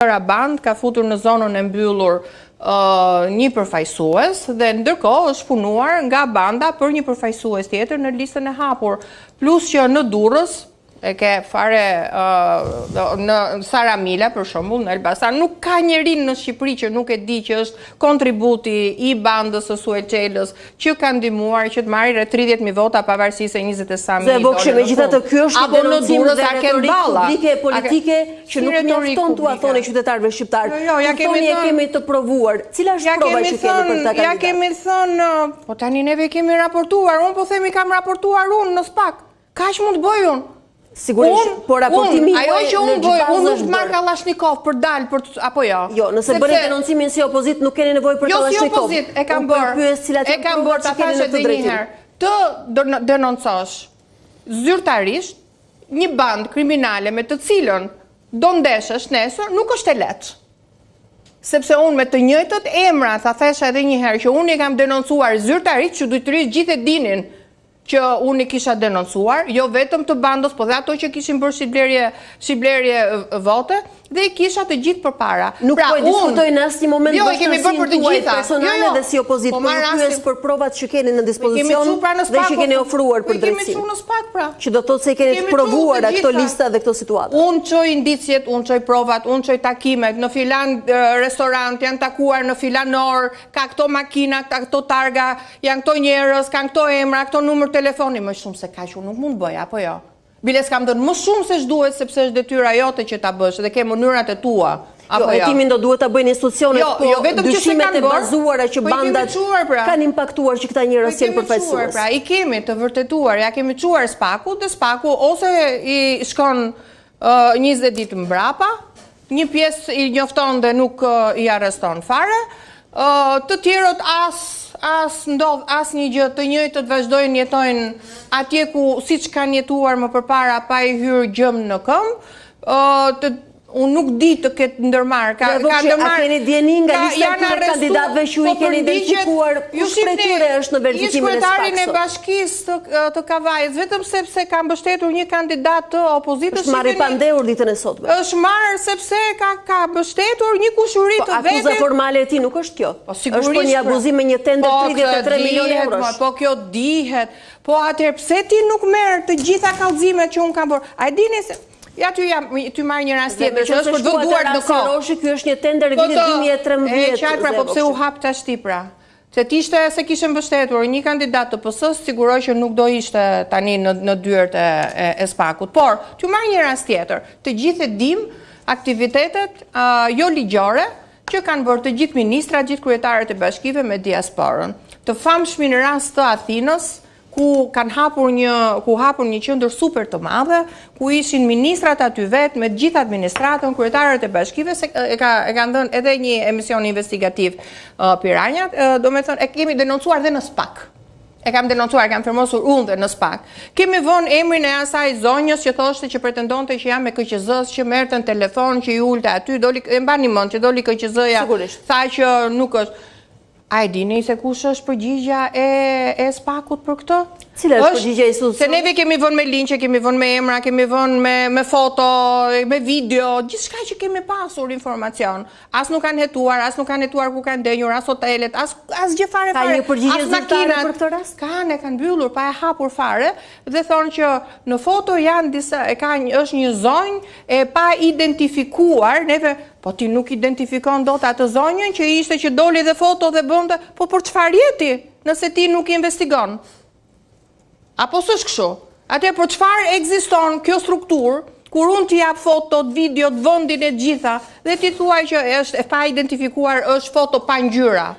Band ka futur në zonën e mbyllur një përfaqësues dhe ndërkohë është punuar nga banda për një përfaqësues tjetër në listën e hapur. Plus që në Durrës e ke fare në Saramila për shembull, në Elbasan nuk ka njeri në Shqipëri që nuk e di që është kontributi i bandës së Suelçelës që ka ndihmuar që të marrë rreth 30.000 vota pavarësisht se 20.000 dollar. Megjithatë ky është një denoncim dhe retorik publike e politike që nuk mjafton t'u thonë qytetarëve shqiptar. Ja kemi të provuar. Cila është prova që keni për ta kandidat? Ja kemi thënë, po tani neve kemi raportuar, unë po themi kam raportuar unë në SPAK. Kaq mund të bëj unë. Sigurisht, por raportimi ajo që unë bëj, unë nuk marr Kalashnikov për dal apo jo. Jo, nëse bëni denoncimin si opozit nuk keni nevojë për Kalashnikov. Jo, si opozit, e kam bërë. E kam bërë ta thashë edhe një herë. Të denoncosh zyrtarisht një bandë kriminale me të cilën do ndeshësh nesër nuk është e lehtë. Sepse unë me të njëjtët emra, ta thashë edhe një herë që unë e kam denoncuar zyrtarisht, që dytërisht gjithë e dinin që unë i kisha denoncuar, jo vetëm të bandës, po dhe ato që kishin bërë shiblerje vote, dhe i kisha të gjithë përpara. Nuk po e diskutoj në asnjë moment vështirësinë tuaj personale dhe si opozit, por ju pyes për provat që keni në dispozicion dhe që keni ofruar për drejtësi. Kemi çuar në SPAK pra. Që do të thotë se keni të provuar këto lista dhe këto situata. Unë çoj indicjet, unë çoj provat, unë çoj takimet, në filan restorant janë takuar në filan orë, ka këto makina, ka këto targa, janë këto njerëz, kanë këto emra, këto numër telefoni, më shumë se kaq unë nuk mund bëj, apo jo. Biles kam dhënë më shumë se ç'duhet sepse është detyra jote që ta bësh dhe ke mënyrat e tua. Jo, hetimin do duhet ta bëjnë institucionet, po dyshimet e bazuara që bandat kanë impaktuar që këta njerëz janë përfaqësues. Pra, i kemi të vërtetuar, ja kemi çuar SPAK-ut dhe SPAK-u ose i shkon 20 ditë mbrapa, një pjesë i njofton dhe nuk i arreston fare, të tjerët as një gjë, të njëjtët vazhdojnë jetojnë atje ku siç kanë jetuar më përpara pa i hyrë gjëm në këmbë. Unë nuk di të ketë ndërmarrë. A keni dieni nga lista e kandidatëve që i keni identifikuar kush prej tyre është në verifitimin e SPAK-s? Kryetari e Bashkisë të Kavajës, vetëm sepse ka mbështetur një kandidat të opozitës. Është marrë pandehur ditën e sotme. Është marrë sepse ka mbështetur një kushuri të vetë. Akuza formale e tij nuk është kjo. Është për një abuzim me një tender 33 milionë euro. Po kjo dihet. Po atëherë pse ti nuk merr të gjitha kallëzimet që un kam bërë? A e dini se ja ty marr një rast tjetër që është për venduar në kohë. Ky është një tender i vitit 2013. Qartë pra, po pse u hap tash ti pra? Se se kishte mbështetur një kandidat të PS-s, siguroj që nuk do ishte tani në dyert e SPAK-ut. Por, ty marr një rast tjetër. Të gjithë e dim aktivitetet jo ligjore që kanë bërë të gjithë ministrat, gjithë kryetarët e bashkive me diasporën. Të famshmin rast të Athinës, ku hapur një qendër super të madhe, ku ishin ministrat aty vetë me gjithë administratën, kryetarët e bashkive, se e kanë dhënë edhe një emision investigativ Piranjat, do me thënë, e kemi denoncuar dhe në SPAK. E kam denoncuar, kam firmosur unë dhe në SPAK. Kemi vënë emrin e asaj zonjës që thoshte që pretendonte që jam me KQZ-s, që merrte në telefon, që i ulte aty, e mbani mend që doli KQZ-ja, tha që nuk është. A e dini se kush është përgjigja e SPAK-ut për këtë? Cila është përgjigja e institucionit? Se neve kemi vënë me linqe, kemi vënë me emra, kemi vënë me foto, me video, gjithçka që kemi pasur informacion. As nuk kanë hetuar ku kanë denjur, as hotelet, as gjë fare. Ka një përgjigje zyrtare për këtë rast? Kanë, e kanë mbyllur, pa e hapur fare, dhe thonë që në foto janë disa, është një zonjë e pa identifikuar, neve. Po ti nuk identifikon dot atë zonjën që ishte që doli dhe foto dhe bënte, po për çfarë jeti nëse ti nuk investigon? Apo s'është kështu? Atë për çfarë ekziston kjo strukturë kur unë t'i jap fotot, videot, vendin e gjitha dhe ti thuaj që është e pa identifikuar, është foto pa ngjyra?